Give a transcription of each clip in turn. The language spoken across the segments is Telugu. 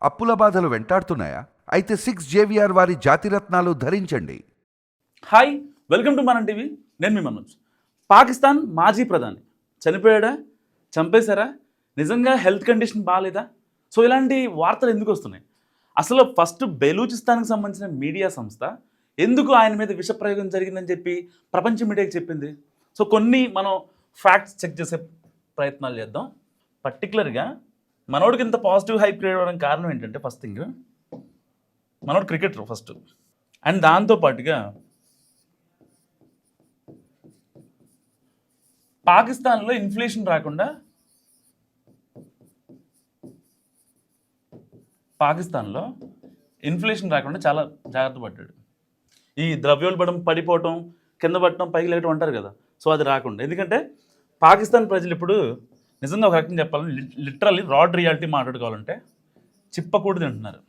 అప్పుల బాధలు వెంటాడుతున్నాయా? అయితే 6 JVR వారి జాతిరత్నాలు ధరించండి. హాయ్, వెల్కమ్ టు మనం టీవీ. నేను మీ మనోజ్. పాకిస్తాన్ మాజీ ప్రధాని చనిపోయాడా, చంపేశారా, నిజంగా హెల్త్ కండిషన్ బాగాలేదా? సో ఇలాంటి వార్తలు ఎందుకు వస్తున్నాయి? అసలు ఫస్ట్ బెలూచిస్తాన్కి సంబంధించిన మీడియా సంస్థ ఎందుకు ఆయన మీద విషప్రయోగం జరిగిందని చెప్పి ప్రపంచ మీడియాకి చెప్పింది? సో కొన్ని మనం ఫ్యాక్ట్స్ చెక్ చేసే ప్రయత్నాలు చేద్దాం. పర్టికులర్గా మనోడికి ఇంత పాజిటివ్ హైప్ క్రియేట్ అవ్వడానికి కారణం ఏంటంటే, ఫస్ట్ థింగ్ మనోడు క్రికెటర్ ఫస్ట్, అండ్ దాంతోపాటుగా పాకిస్తాన్లో ఇన్ఫ్లేషన్ రాకుండా చాలా జాగ్రత్త పడ్డాడు. ఈ ద్రవ్యోల్బణం పడిపోవటం, కింద పడటం, పైకి లేవటం అంటారు కదా, సో అది రాకుండా. ఎందుకంటే పాకిస్తాన్ ప్రజలు ఇప్పుడు నిజంగా ఒక రకంగా చెప్పాలని లిటరల్లీ రాడ్ రియాలిటీ మాట్లాడుకోవాలంటే చిప్పకూడు తింటున్నారు.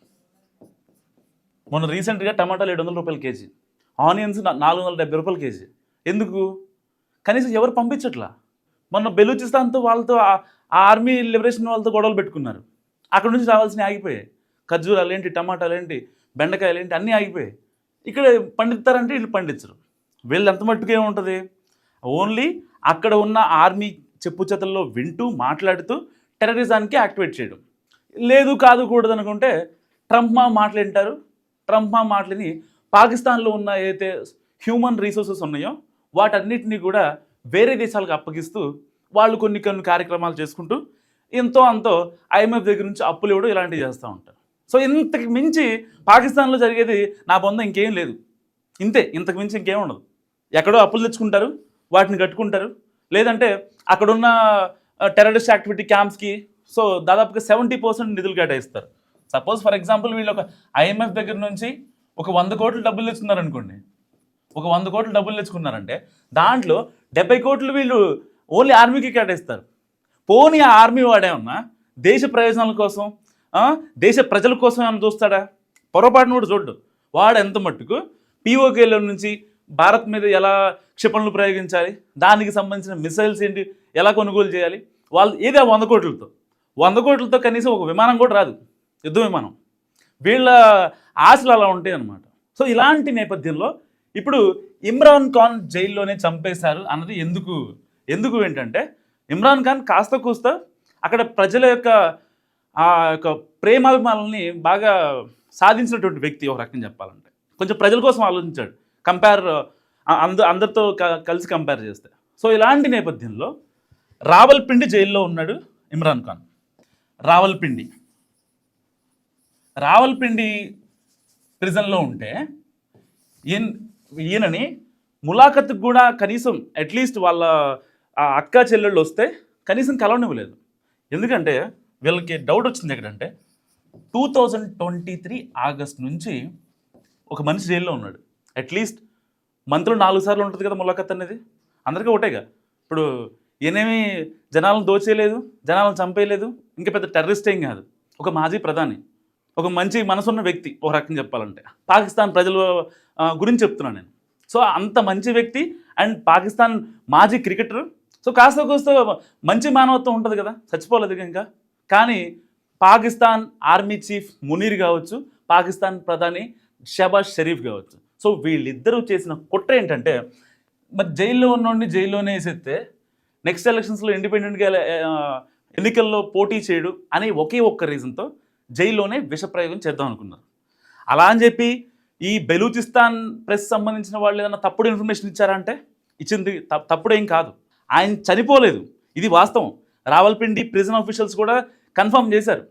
మొన్న రీసెంట్గా టమాటాలు 700 రూపాయలు కేజీ, ఆనియన్స్ 470 రూపాయలు కేజీ. ఎందుకు? కనీసం ఎవరు పంపించట్లా. మొన్న బెలూచిస్తాన్తో వాళ్ళతో ఆర్మీ లిబరేషన్ వాళ్ళతో గొడవలు పెట్టుకున్నారు. అక్కడ నుంచి రావాల్సినవి ఆగిపోయాయి. ఖర్జూరాలు ఏంటి, టమాటాలు ఏంటి, బెండకాయలు ఏంటి, అన్నీ ఆగిపోయాయి. ఇక్కడ పండిస్తారంటే వీళ్ళు పండించరు. వీళ్ళు ఎంత మట్టుకు ఏముంటుంది, ఓన్లీ అక్కడ ఉన్న ఆర్మీ చెప్పు చేతల్లో వింటూ మాట్లాడుతూ టెర్రరిజానికి యాక్టివేట్ చేయడం. లేదు కాదు కూడదు అనుకుంటే ట్రంప్ మా మాటలు వింటారు. ట్రంప్ మా మాటలని పాకిస్తాన్లో ఉన్న ఏదైతే హ్యూమన్ రీసోర్సెస్ ఉన్నాయో వాటన్నిటినీ కూడా వేరే దేశాలకు అప్పగిస్తూ వాళ్ళు కొన్ని కార్యక్రమాలు చేసుకుంటూ ఎంతో అంతో ఐఎంఎఫ్ దగ్గర నుంచి అప్పులు ఇవ్వడం ఇలాంటివి చేస్తూ ఉంటారు. సో ఇంతకు మించి పాకిస్తాన్లో జరిగేది నా బొంద ఇంకేం లేదు. ఇంతకు మించి ఇంకేం ఉండదు. ఎక్కడో అప్పులు తెచ్చుకుంటారు, వాటిని కట్టుకుంటారు. లేదంటే అక్కడున్న టెర్రరిస్ట్ యాక్టివిటీ క్యాంప్స్కి సో దాదాపుగా 70% నిధులు కేటాయిస్తారు. సపోజ్ ఫర్ ఎగ్జాంపుల్ వీళ్ళు ఒక ఐఎంఎఫ్ దగ్గర నుంచి ఒక 100 కోట్లు డబ్బులు తెచ్చుకున్నారనుకోండి. ఒక 100 కోట్లు డబ్బులు తెచ్చుకున్నారంటే దాంట్లో 70 కోట్లు వీళ్ళు ఓన్లీ ఆర్మీకి కేటాయిస్తారు. పోనీ ఆ ఆర్మీ వాడేమన్నా దేశ ప్రయోజనాల కోసం, దేశ ప్రజల కోసం ఏమైనా చూస్తాడా? పొరపాటును కూడా చూడ్డు. వాడు ఎంత మట్టుకు పీఓకేలో నుంచి భారత్ మీద ఎలా క్షిపణులు ప్రయోగించాలి, దానికి సంబంధించిన మిసైల్స్ ఏంటి, ఎలా కొనుగోలు చేయాలి, వాళ్ళు ఏది 100 కోట్లతో కనీసం ఒక విమానం కూడా రాదు, యుద్ధ విమానం. వీళ్ళ ఆశలు అలా ఉంటాయి అన్నమాట. సో ఇలాంటి నేపథ్యంలో ఇప్పుడు ఇమ్రాన్ ఖాన్ జైల్లోనే చంపేశారు అన్నది ఎందుకు ఏంటంటే, ఇమ్రాన్ ఖాన్ కాస్త కూస్త అక్కడ ప్రజల యొక్క ప్రేమాభిమానాలని బాగా సాధించినటువంటి వ్యక్తి. ఒక రకంగా చెప్పాలంటే కొంచెం ప్రజల కోసం ఆలోచించాడు, అందరితో కలిసి కంపేర్ చేస్తే. సో ఇలాంటి నేపథ్యంలో రావల్పిండి జైల్లో ఉన్నాడు ఇమ్రాన్ ఖాన్. రావల్పిండి ప్రిజన్లో ఉంటే ఈయనని ములాఖత్కు కూడా కనీసం అట్లీస్ట్ వాళ్ళ అక్క చెల్లెళ్ళు వస్తే కనీసం కలవనివ్వలేదు. ఎందుకంటే వీళ్ళకి డౌట్ వచ్చింది ఎక్కడంటే 2023 ఆగస్ట్ నుంచి ఒక మనిషి జైల్లో ఉన్నాడు. అట్లీస్ట్ మంత్లో 4 సార్లు ఉంటుంది కదా ములాఖత్ అనేది, అందరికీ ఒకటేగా. ఇప్పుడు ఈయనేమి జనాలను దోచేయలేదు, జనాలను చంపేయలేదు, ఇంకా పెద్ద టెర్రరిస్ట్ ఏం కాదు. ఒక మాజీ ప్రధాని, ఒక మంచి మనసున్న వ్యక్తి. ఒక రకంగా చెప్పాలంటే పాకిస్తాన్ ప్రజల గురించి చెప్తున్నాను నేను. సో అంత మంచి వ్యక్తి అండ్ పాకిస్తాన్ మాజీ క్రికెటర్. సో కాస్త కోస్త మంచి మానవత్వం ఉంటుంది కదా, చచ్చిపోలేదు ఇంకా. కానీ పాకిస్తాన్ ఆర్మీ చీఫ్ మునీర్ కావచ్చు, పాకిస్తాన్ ప్రధాని షహబాజ్ షరీఫ్ కావచ్చు, సో వీళ్ళిద్దరూ చేసిన కుట్ర ఏంటంటే, మరి జైల్లో ఉన్నోడిని జైల్లోనే వేసేస్తే నెక్స్ట్ ఎలక్షన్స్లో ఇండిపెండెంట్గా ఎన్నికల్లో పోటీ చేయడు అనే ఒకే ఒక్క రీజన్తో జైల్లోనే విషప్రయోగం చేద్దాం అనుకున్నారు. అలా అని చెప్పి ఈ బెలూచిస్తాన్ ప్రెస్ సంబంధించిన వాళ్ళు ఏదైనా తప్పుడు ఇన్ఫర్మేషన్ ఇచ్చారంటే ఇచ్చింది తప్పుడేం కాదు. ఆయన చనిపోలేదు, ఇది వాస్తవం. రావల్పిండి ప్రిజన్ ఆఫీషియల్స్ కూడా కన్ఫర్మ్ చేశారు,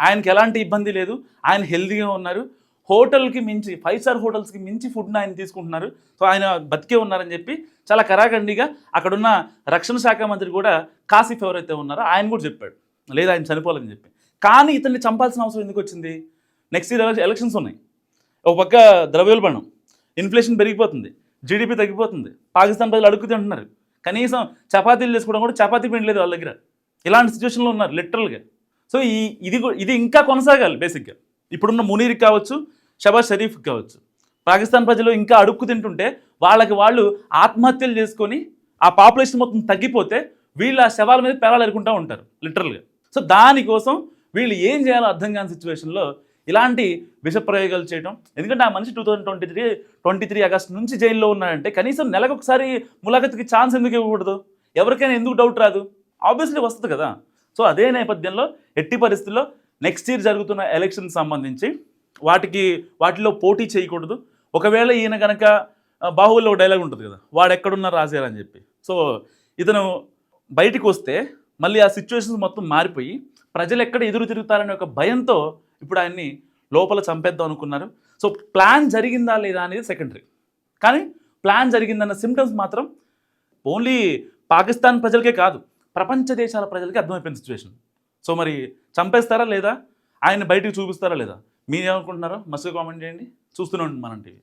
ఆయనకి ఎలాంటి ఇబ్బంది లేదు, ఆయన హెల్తీగా ఉన్నారు. హోటల్కి మించి 5 స్టార్ హోటల్స్కి మించి ఫుడ్ని ఆయన తీసుకుంటున్నారు. సో ఆయన బతికే ఉన్నారని చెప్పి చాలా కరాఖండిగా అక్కడున్న రక్షణ శాఖ మంత్రి కూడా కాసిఫ్ ఎవరైతే ఉన్నారో ఆయన కూడా చెప్పాడు, లేదు ఆయన చనిపోలేదని చెప్పి. కానీ ఇతన్ని చంపాల్సిన అవసరం ఎందుకు వచ్చింది? నెక్స్ట్ ఇయర్ ఎలక్షన్స్ ఉన్నాయి. ఒక పక్క ద్రవ్యోల్బణం, ఇన్ఫ్లేషన్ పెరిగిపోతుంది, జీడిపి తగ్గిపోతుంది, పాకిస్తాన్ ప్రజలు అడుగు తింటున్నారు, కనీసం చపాతీలు చేసుకోవడం కూడా చపాతీ పిండి లేదు వాళ్ళ దగ్గర. ఇలాంటి సిచ్యువేషన్లో ఉన్నారు లిటరల్గా. సో ఇది ఇంకా కొనసాగాలి. బేసిక్గా ఇప్పుడున్న మునీర్కి కావచ్చు, షహబాజ్ షరీఫ్కి కావచ్చు, పాకిస్తాన్ ప్రజలు ఇంకా అడుక్కు తింటుంటే వాళ్ళు ఆత్మహత్యలు చేసుకొని ఆ పాపులేషన్ మొత్తం తగ్గిపోతే వీళ్ళు ఆ శవాల మీద పేలాలు ఎరుకుంటూ ఉంటారు లిటరల్గా. సో దానికోసం వీళ్ళు ఏం చేయాలో అర్థం కాని సిచ్యువేషన్లో ఇలాంటి విషప్రయోగాలు చేయడం. ఎందుకంటే ఆ మనిషి 2023 ఆగస్టు నుంచి జైల్లో ఉన్నాడంటే కనీసం నెలకు ఒకసారి ములాఖత్కి ఛాన్స్ ఎందుకు ఇవ్వకూడదు? ఎవరికైనా ఎందుకు డౌట్ రాదు? ఆబ్వియస్లీ వస్తుంది కదా. సో అదే నేపథ్యంలో ఎట్టి పరిస్థితుల్లో నెక్స్ట్ ఇయర్ జరుగుతున్న ఎలక్షన్ సంబంధించి వాటిలో పోటీ చేయకూడదు. ఒకవేళ ఈయన కనుక బాహుబలిలో ఒక డైలాగ్ ఉంటుంది కదా, వాడు ఎక్కడున్నా రాసేయాలని చెప్పి. సో ఇతను బయటికి వస్తే మళ్ళీ ఆ సిచ్యువేషన్స్ మొత్తం మారిపోయి ప్రజలు ఎక్కడ ఎదురు తిరుగుతారనే ఒక భయంతో ఇప్పుడు ఆయన్ని లోపల చంపేద్దాం అనుకున్నారు. సో ప్లాన్ జరిగిందా లేదా అనేది సెకండరీ, కానీ ప్లాన్ జరిగిందన్న సిమ్టమ్స్ మాత్రం ఓన్లీ పాకిస్తాన్ ప్రజలకే కాదు, ప్రపంచ దేశాల ప్రజలకి అర్థమైపోయిన సిచ్యువేషన్. సో మరి చంపేస్తారా లేదా, ఆయన బయటికి చూపిస్తారా లేదా, మీరేమనుకుంటున్నారో మస్తు కామెంట్ చేయండి. చూస్తూనే ఉండండి మనం టీవీ.